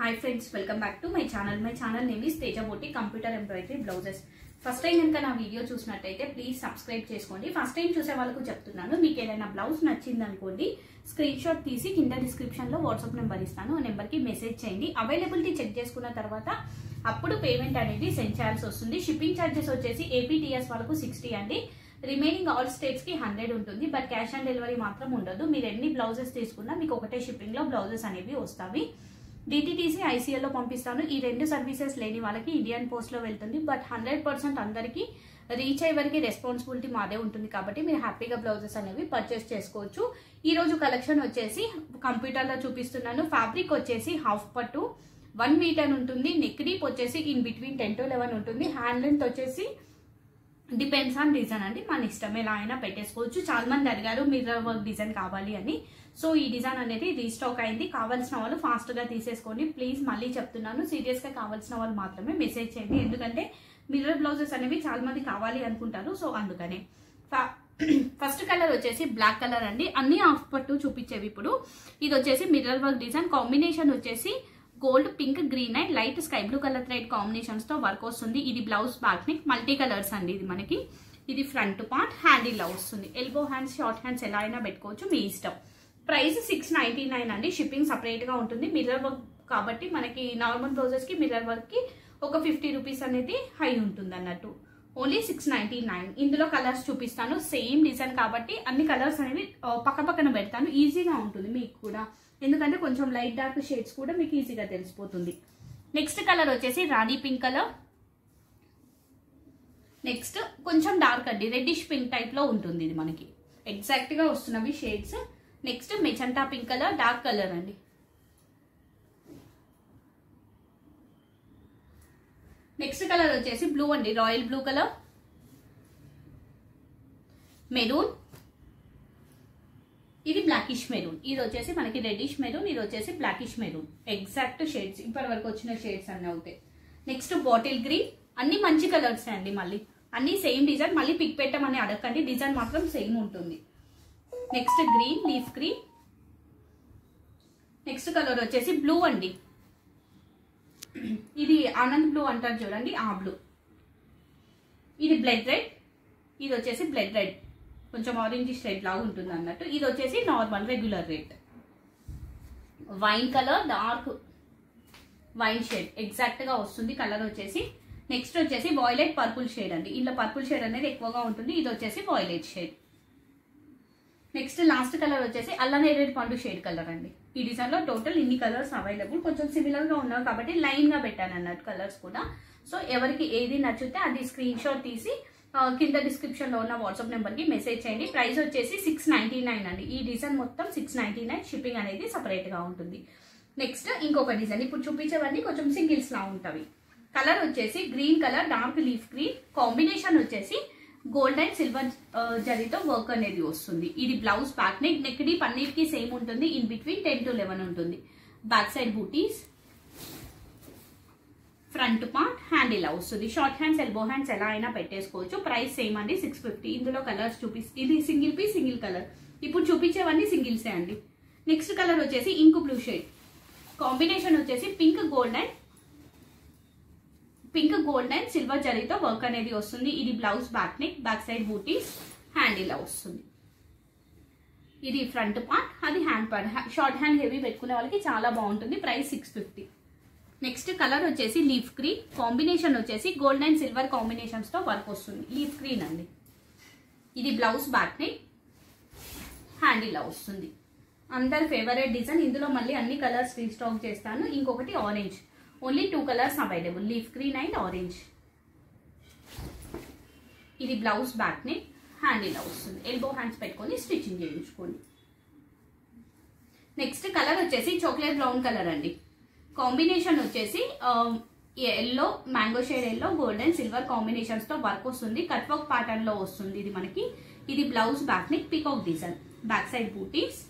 Hi friends, welcome back to my channel. My channel name is Teja Boutique Computer Embroidery Blouses. First time కనుక నా video చూసినట్టయితే please subscribe చేసుకోండి. First time చూసే వాళ్ళకు చెప్తున్నాను, మీకు ఏదైనా బ్లౌజ్ నచ్చింది అనుకోండి, స్క్రీన్ షాట్ తీసి కింద డిస్క్రిప్షన్ లో వాట్సాప్ నెంబర్ ఇస్తాను, ఆ నెంబర్ కి మెసేజ్ చేయండి. అవైలబిలిటీ చెక్ చేసుకున్న తర్వాత అప్పుడు పేమెంట్ అనేది సెండ్ చేయాల్సి వస్తుంది. షిప్పింగ్ ఛార్జెస్ వచ్చేసి ఏపీటీఎస్ వాళ్ళకు 60 అండి, రిమైనింగ్ ఆల్ స్టేట్స్ కి 100 ఉంటుంది. బట్ క్యాష్ ఆన్ డెలివరీ మాత్రం ఉండదు. మీరు ఎన్ని బ్లౌజెస్ తీసుకున్నా మీకు ఒకటే షిప్పింగ్ లో బ్లౌజెస్ అనేవి వస్తాయి. డిటిటీసీ ఐసీఎల్ లో పంపిస్తాను. ఈ రెండు సర్వీసెస్ లేని వాళ్ళకి ఇండియన్ పోస్ట్ లో వెళ్తుంది. బట్ 100% అందరికి రీచ్ అయ్యే వరకు రెస్పాన్సిబిలిటీ మాదే ఉంటుంది, కాబట్టి మీరు హ్యాపీగా బ్లౌజెస్ అనేవి పర్చేస్ చేసుకోవచ్చు. ఈ రోజు కలెక్షన్ వచ్చేసి కంప్యూటర్ లో చూపిస్తున్నాను. ఫ్యాబ్రిక్ వచ్చేసి హాఫ్ పట్టు 1 మీటర్ ఉంటుంది. నెక్ డీప్ వచ్చేసి ఇన్ బిట్వీన్ 10 to 11 ఉంటుంది. హ్యాండ్ లెంత్ వచ్చేసి డిపెండ్స్ ఆన్ డిజైన్ అండి, మన ఇష్టం ఎలా అయినా పెట్టేసుకోవచ్చు. చాలా మంది అడిగారు మిర్రర్ వర్క్ డిజైన్ కావాలి అని, సో ఈ డిజైన్ అనేది రీస్టాక్ అయింది. కావాల్సిన వాళ్ళు ఫాస్ట్ గా తీసేసుకోండి. ప్లీజ్ మళ్ళీ చెప్తున్నాను, సీరియస్ గా కావాల్సిన వాళ్ళు మాత్రమే మెసేజ్ చేయండి, ఎందుకంటే మిర్రర్ బ్లౌజెస్ అనేవి చాలా మంది కావాలి అనుకుంటారు, సో అందుకనే. ఫస్ట్ కలర్ వచ్చేసి బ్లాక్ కలర్ అండి, అన్ని హాఫ్ పట్టు చూపించేవి. ఇప్పుడు ఇది వచ్చేసి మిర్రర్ వర్క్ డిజైన్. కాంబినేషన్ వచ్చేసి gold, pink, green and light sky blue colour thread combinations తో వర్క్ వస్తుంది. ఇది blouse back neck, multi colours అండి. ఇది మనకి ఇది ఫ్రంట్ పార్ట్, హ్యాండ్ ఇలా వస్తుంది. ఎల్బో హ్యాండ్స్, షార్ట్ హ్యాండ్స్ ఎలా అయినా పెట్టుకోవచ్చు, మీ ఇష్టం. ప్రైస్ 699 అండి, షిప్పింగ్ సపరేట్ గా ఉంటుంది. మిర్రర్ వర్క్ కాబట్టి మనకి నార్మల్ బ్లౌజెస్ కి మిర్రర్ వర్క్ కి ఒక 50 రూపీస్ అనేది హై ఉంటుంది అన్నట్టు. ఓన్లీ 699. ఇందులో కలర్స్ చూపిస్తాను, సేమ్ డిజైన్ కాబట్టి అన్ని కలర్స్ అనేవి పక్క పక్కన పెడతాను, ఈజీగా ఉంటుంది మీకు కూడా, ఎందుకంటే కొంచెం లైట్ డార్క్ షేడ్స్ కూడా మీకు ఈజీగా తెలిసిపోతుంది. నెక్స్ట్ కలర్ వచ్చేసి రాణి పింక్ కలర్. నెక్స్ట్ కొంచెం డార్క్ అండి, రెడ్డిష్ పింక్ టైప్ లో ఉంటుంది. ఇది మనకి ఎగ్జాక్ట్ గా వస్తున్నవి shades. Next magenta pink colour, dark colour అండి. నెక్స్ట్ కలర్ వచ్చేసి బ్లూ అండి, రాయల్ బ్లూ కలర్. మెరూన్, ఇది బ్లాకిష్ మెరూన్. ఇది వచ్చేసి మనకి రెడ్డిష్ మెరూన్, ఇది వచ్చేసి బ్లాకిష్ మెరూన్. ఎగ్జాక్ట్ షేడ్స్, ఇప్పటి వరకు వచ్చిన షేడ్స్ అన్ని అవుతాయి. Next bottle green. అన్ని మంచి కలర్స్ అండి, మళ్ళీ అన్ని సేమ్ డిజైన్. మళ్ళీ పిక్ పెట్టమని అడగండి, డిజైన్ మాత్రం సేమ్ ఉంటుంది. Next green, leaf green. Next colour వచ్చేసి బ్లూ అండి, ఇది ఆనంద్ బ్లూ అంటారు చూడండి, ఆ బ్లూ. ఇది బ్లడ్ రెడ్, ఇది వచ్చేసి బ్లడ్ రెడ్, కొంచెం ఆరెంజ్ రెడ్ లాగా ఉంటుంది అన్నట్టు. ఇది వచ్చేసి normal regular red. Wine colour, dark wine shade exact గా వస్తుంది కలర్ వచ్చేసి. నెక్స్ట్ వచ్చేసి వాయిలెట్ పర్పుల్ షేడ్ అండి, ఇలా పర్పుల్ షేడ్ అనేది ఎక్కువగా ఉంటుంది. ఇది వచ్చేసి violet shade. Next last colour వచ్చేసి అల్లనేరేడు పండు షేడ్ కలర్ అండి. ఈ డిజైన్ లో టోటల్ ఇన్ని కలర్స్ అవైలబుల్. కొంచెం సిమిలర్ గా ఉన్నాయి కాబట్టి లైన్ గా పెట్టాను అన్నట్టు కలర్స్ కూడా. సో ఎవరికి ఏది నచ్చితే అది స్క్రీన్ షాట్ తీసి కింద డిస్క్రిప్షన్ లో ఉన్న వాట్సాప్ నెంబర్ కి మెసేజ్ చేయండి. ప్రైస్ వచ్చేసి 699 అండి. ఈ డిజైన్ మొత్తం 699, షిప్పింగ్ అనేది సపరేట్ గా ఉంటుంది. నెక్స్ట్ ఇంకొక డిజైన్, ఇప్పుడు చూపించేవన్నీ కొంచెం సింగిల్స్ లా ఉంటవి. కలర్ వచ్చేసి green colour, dark leaf green. Combination వచ్చేసి గోల్డ్ అండ్ సిల్వర్ జరీతో వర్క్ అనేది వస్తుంది. ఇది blouse back neck, neck deep అన్నిటికీ సేమ్ ఉంటుంది. ఇన్ బిట్వీన్ 10 to 11 ఉంటుంది. బ్యాక్ సైడ్ బూటీస్, ఫ్రంట్ పార్ట్, హ్యాండ్ ఇలా వస్తుంది. షార్ట్ హ్యాండ్స్, ఎల్బో హ్యాండ్స్ ఎలా అయినా పెట్టేసుకోవచ్చు. ప్రైస్ సేమ్ అండి, 650. ఇందులో కలర్స్ ఇది సింగిల్ పీస్, సింగిల్ కలర్. ఇప్పుడు చూపించేవన్నీ సింగిల్సే అండి. నెక్స్ట్ కలర్ వచ్చేసి ఇంక్ బ్లూ షేడ్. కాంబినేషన్ వచ్చేసి పింక్ గోల్డ్ అండ్ సిల్వర్ జరీతో వర్క్ అనేది వస్తుంది. ఇది blouse back neck, back side బూటీస్, హ్యాండ్ ఇలా వస్తుంది. ఇది ఫ్రంట్ పార్ట్, అది hand part. Short hand heavy పెట్టుకునే వాళ్ళకి చాలా బాగుంటుంది. ప్రైస్ 650. నెక్స్ట్ కలర్ వచ్చేసి లీఫ్ గ్రీన్. కాంబినేషన్ వచ్చేసి గోల్డ్ అండ్ సిల్వర్ కాంబినేషన్స్ తో వర్క్ వస్తుంది. లీఫ్ గ్రీన్ అండి. ఇది బ్లౌజ్ బ్యాక్ నెక్, హ్యాండ్ ఇలా వస్తుంది. అందరి ఫేవరెట్ డిజైన్. ఇందులో మళ్ళీ అన్ని కలర్స్ రీస్టాక్ చేస్తాను. ఇంకొకటి orange, only 2 colours available, leaf green and orange. ఇది బ్లౌజ్ బ్యాక్ నెక్, హ్యాండ్ ఇలా వస్తుంది. ఎల్బో హ్యాండ్స్ పెట్టుకొని స్టిచ్చింగ్ చేయించుకోండి. నెక్స్ట్ కలర్ వచ్చేసి చాక్లెట్ బ్రౌన్ కలర్ అండి. కాంబినేషన్ వచ్చేసి yellow, mango shade yellow, gold and silver combinations తో వర్క్ వస్తుంది. కట్ వర్క్ ప్యాటర్న్ లో వస్తుంది ఇది మనకి. ఇది blouse back neck, peacock design. Back side బూటీస్,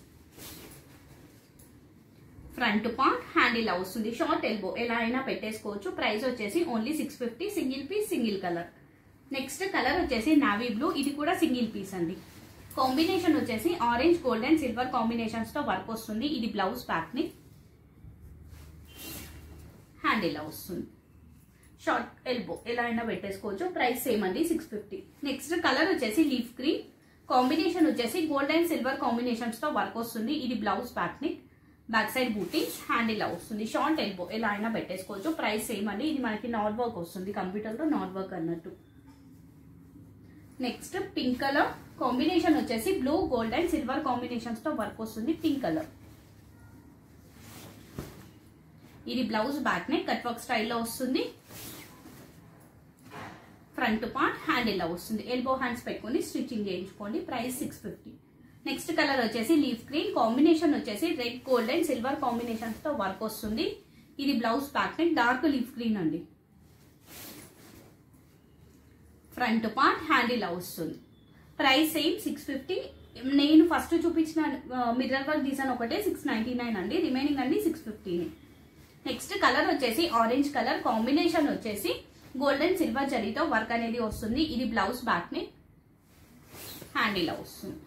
ఫ్రంట్ పార్ట్, హ్యాండ్ ఇలా వస్తుంది. షార్ట్ ఎల్బో ఎలా అయినా పెట్టేసుకోవచ్చు. ప్రైస్ వచ్చేసి only 650, single piece, single colour. Next colour వచ్చేసి నావీ బ్లూ. ఇది కూడా సింగిల్ పీస్ అండి. కాంబినేషన్ వచ్చేసి orange, gold and silver combinations తో వర్క్ వస్తుంది. ఇది బ్లౌజ్ బ్యాక్ నెక్, హ్యాండ్ ఇలా వస్తుంది. షార్ట్ ఎల్బో ఎలా అయినా పెట్టేసుకోవచ్చు. ప్రైస్ సేమ్ అండి 650. నెక్స్ట్ కలర్ వచ్చేసి లీఫ్ గ్రీన్, కాంబినేషన్ వచ్చేసి గోల్డ్ అండ్ సిల్వర్ కాంబినేషన్స్ తో వర్క్ వస్తుంది. ఇది blouse back neck, back side బూటీ, హ్యాండ్ ఇలా వస్తుంది. షార్ట్ ఎల్బో ఎలా అయినా పెట్టేసుకోవచ్చు. ప్రైస్ సేమ్ అండి. ఇది మనకి నాట్ వర్క్ వస్తుంది, కంప్యూటర్ లో నాట్ వర్క్ అన్నట్టు. నెక్స్ట్ పింక్ కలర్, కాంబినేషన్ వచ్చేసి blue gold and silver combinations తో వర్క్ వస్తుంది. పింక్ కలర్, ఇది blouse back neck cut work స్టైల్లో వస్తుంది. ఫ్రంట్ పార్ట్ హ్యాండ్ ఇలా వస్తుంది. ఎల్బో హ్యాండ్స్ పెట్టుకుని స్టిచ్చింగ్ చేయించుకోండి. ప్రైస్ 650. నెక్స్ట్ కలర్ వచ్చేసి లీఫ్ గ్రీన్, కాంబినేషన్ వచ్చేసి red gold and silver combinations తో వర్క్ వస్తుంది. ఇది blouse back neck dark leaf green అండి. ఫ్రంట్ పార్ట్ హ్యాండ్ ఇలా వస్తుంది. Price same 650. నేను ఫస్ట్ చూపించిన మిర్రర్ వర్క్ డిజైన్ ఒకటే 699 అండి, రిమైనింగ్ అన్ని 650. నెక్స్ట్ కలర్ వచ్చేసి ఆరెంజ్ కలర్, కాంబినేషన్ వచ్చేసి గోల్డ్ అండ్ సిల్వర్ జరీతో వర్క్ అనేది వస్తుంది. ఇది బ్లౌజ్ బ్యాక్ నెక్, హ్యాండ్ ఇలా వస్తుంది.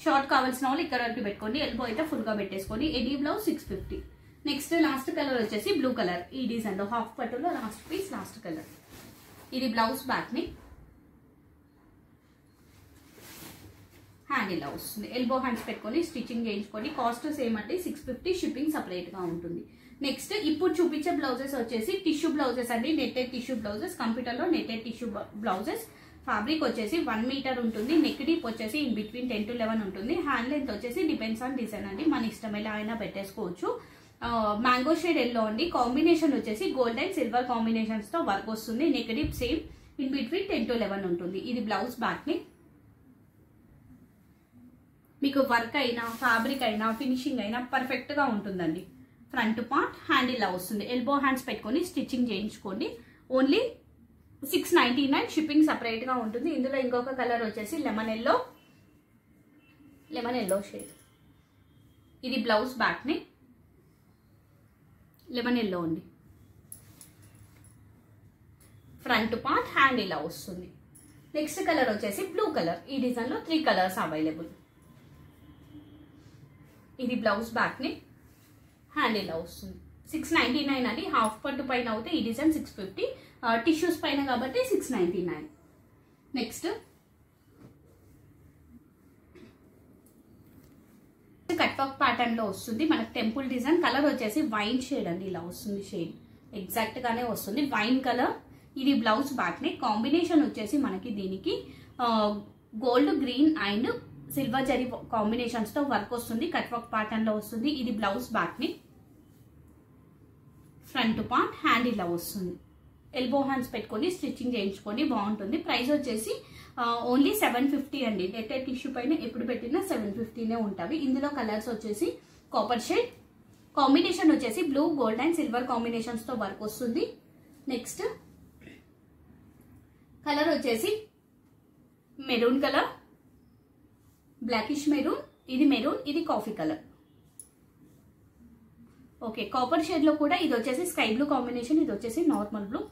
షార్ట్ కావాల్సిన వాళ్ళు ఇక్కడ వరకు పెట్టుకోండి. ఎల్బో అయితే ఫుల్ గా పెట్టేసుకోండి. ఎడీ బ్లౌజ్ 650. నెక్స్ట్ లాస్ట్ కలర్ వచ్చేసి బ్లూ కలర్. ఈ డిజైన్ లో హాఫ్ పట్టులో లాస్ట్ పీస్ లాస్ట్ కలర్. ఇది బ్లౌజ్ బ్యాక్ నెక్, హ్యాండ్ ఇలా వస్తుంది. ఎల్బో హ్యాండ్స్ పెట్టుకొని స్టిచ్చింగ్ చేయించుకోండి. కాస్ట్ సేమ్ అంటే 650, షిప్పింగ్ సపరేట్ గా ఉంటుంది. నెక్స్ట్ ఇప్పుడు చూపించే బ్లౌజెస్ వచ్చేసి టిష్యూ బ్లౌజెస్ అండి, నెట్టెడ్ టిష్యూ బ్లౌజెస్. కంప్యూటర్ లో నెట్టెడ్ టిష్యూ బ్లౌజెస్. ఫ్యాబ్రిక్ వచ్చేసి 1 మీటర్ ఉంటుంది. నెక్ డీప్ వచ్చేసి ఇన్ బిట్వీన్ 10 to 11 ఉంటుంది. హ్యాండ్ లెంత్ వచ్చేసి డిపెండ్స్ ఆన్ డిజైన్ అండి, మన ఇష్టం ఎలా అయినా పెట్టేసుకోవచ్చు. మ్యాంగో షేడ్ ఎల్లో అండి, కాంబినేషన్ వచ్చేసి గోల్డ్ అండ్ సిల్వర్ కాంబినేషన్స్ తో వర్క్ వస్తుంది. Neck deep same in between 10 to 11 ఉంటుంది. ఇది బ్లౌజ్ బ్యాక్ నెక్. మీకు వర్క్ అయినా ఫ్యాబ్రిక్ అయినా ఫినిషింగ్ అయినా పర్ఫెక్ట్ గా ఉంటుందండి. ఫ్రంట్ పార్ట్ హ్యాండ్ ఇలా వస్తుంది. ఎల్బో హ్యాండ్స్ పెట్టుకొని స్టిచ్చింగ్ చేయించుకోండి. ఓన్లీ 699, షిప్పింగ్ సపరేట్ గా ఉంటుంది. ఇందులో ఇంకొక కలర్ వచ్చేసి లెమన్ ఎల్లో షేడ్. ఇది బ్లౌజ్ బ్యాక్ ని లెమన్ ఎల్లో అండి. ఫ్రంట్ పార్ట్ హ్యాండ్ ఇలా వస్తుంది. నెక్స్ట్ కలర్ వచ్చేసి బ్లూ కలర్. ఈ డిజైన్ లో 3 కలర్స్ అవైలబుల్. ఇది బ్లౌజ్ బ్యాక్ ని, హ్యాండ్ ఇలా వస్తుంది. 699 అండి. హాఫ్ పట్టు పైన అవుతే ఈ డిజైన్ 650, టిష్యూస్ పైన కాబట్టి 699. నెక్స్ట్ కట్ వర్క్ ప్యాటర్న్ లో వస్తుంది మనకు టెంపుల్ డిజైన్. కలర్ వచ్చేసి వైన్ షేడ్ అండి, ఇలా వస్తుంది. షేడ్ ఎగ్జాక్ట్ గానే వస్తుంది, వైన్ కలర్. ఇది బ్లౌజ్ బ్యాక్ నెక్, కాంబినేషన్ వచ్చేసి మనకి దీనికి gold green and silver zari combinations తో వర్క్ వస్తుంది. కట్ వర్క్ ప్యాటర్న్ లో వస్తుంది. ఇది blouse back neck, front part hand ఇలా వస్తుంది. ఎల్బో హ్యాండ్స్ పెట్టుకొని స్టిచ్చింగ్ చేయించుకోండి, బాగుంటుంది. ప్రైస్ వచ్చేసి ఓన్లీ 750 అండి. నెట్టెడ్ టిష్యూ పైన ఎప్పుడు పెట్టినా 750నే ఉంటాయి. ఇందులో కలర్స్ వచ్చేసి కాపర్ షేడ్, కాంబినేషన్ వచ్చేసి blue gold and silver combinations తో వర్క్ వస్తుంది. నెక్స్ట్ కలర్ వచ్చేసి మెరూన్ కలర్, బ్లాకిష్ మెరూన్. ఇది మెరూన్, ఇది coffee colour. Okay, copper shade లో కూడా ఇది వచ్చేసి స్కై బ్లూ కాంబినేషన్, ఇది వచ్చేసి నార్మల్ బ్లూ.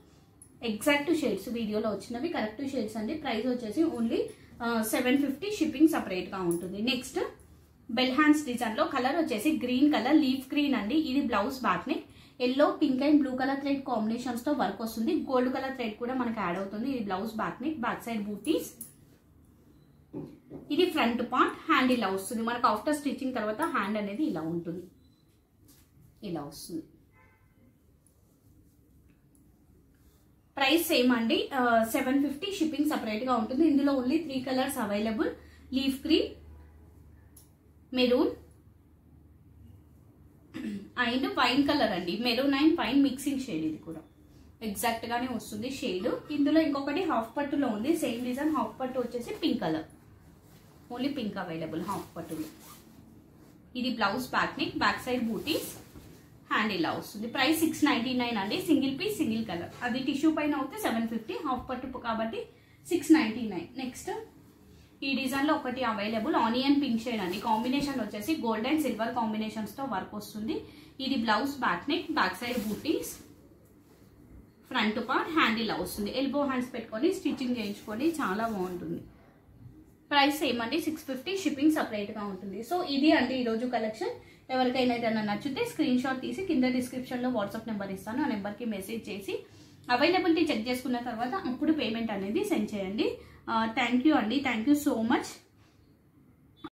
ఎగ్జాక్ట్ షేడ్స్ వీడియోలో వచ్చినవి కరెక్ట్ షేడ్స్ అండి. ప్రైస్ వచ్చేసి ఓన్లీ 750, షిప్పింగ్ సపరేట్ గా ఉంటుంది. నెక్స్ట్ బెల్ హ్యాండ్స్ డిజైన్ లో కలర్ వచ్చేసి గ్రీన్ కలర్, లీఫ్ గ్రీన్ అండి. ఇది blouse back neck, yellow pink and blue colour thread combinations తో వర్క్ వస్తుంది. గోల్డ్ కలర్ థ్రెడ్ కూడా మనకి యాడ్ అవుతుంది. ఇది blouse back neck, back side బూటీస్. ఇది ఫ్రంట్ పార్ట్ హ్యాండ్ ఇలా వస్తుంది. మనకు ఆఫ్టర్ స్టిచ్చింగ్ తర్వాత హ్యాండ్ అనేది ఇలా ఉంటుంది, ఇలా వస్తుంది. ప్రైస్ సేమ్ అండి, 750, షిప్పింగ్ సపరేట్ గా ఉంటుంది. ఇందులో only 3 colours available. Leaf green, maroon and wine colour అండి. Maroon and wine mixing shade. ఇది కూడా ఎగ్జాక్ట్ గానే వస్తుంది షేడ్. ఇందులో ఇంకొకటి హాఫ్ పట్టులో ఉంది, సేమ్ డిజైన్. హాఫ్ పట్టు వచ్చేసి pink colour, only pink available half పట్టులో. ఇది blouse back neck, back side బూటీస్, హ్యాండ్ ఇలా వస్తుంది. ప్రైస్ 699 అండి. Single piece single colour. అది టిష్యూ పైన అయితే 750, హాఫ్ పట్టు కాబట్టి 699. నెక్స్ట్ ఈ డిజైన్ లో ఒకటి అవైలబుల్, ఆనియన్ పింక్ షేడ్ అండి. కాంబినేషన్ వచ్చేసి గోల్డ్ అండ్ సిల్వర్ కాంబినేషన్స్ తో వర్క్ వస్తుంది. ఇది blouse back neck, back side బూటీస్, ఫ్రంట్ పార్ట్ హ్యాండ్ ఇలా వస్తుంది. ఎల్బో హ్యాండ్స్ పెట్టుకొని స్టిచ్చింగ్ చేయించుకొని చాలా బాగుంటుంది. ప్రైస్ సేమ్ అండి 650, షిప్పింగ్ సపరేట్ గా ఉంటుంది. సో ఇది అండి ఈరోజు కలెక్షన్. ఎవరికైనా ఏదైనా నచ్చితే స్క్రీన్ షాట్ తీసి కింద డిస్క్రిప్షన్లో వాట్సాప్ నెంబర్ ఇస్తాను. ఆ నెంబర్కి మెసేజ్ చేసి అవైలబిలిటీ చెక్ చేసుకున్న తర్వాత అప్పుడు పేమెంట్ అనేది సెండ్ చేయండి. థ్యాంక్ యూ అండి. Thank you so much.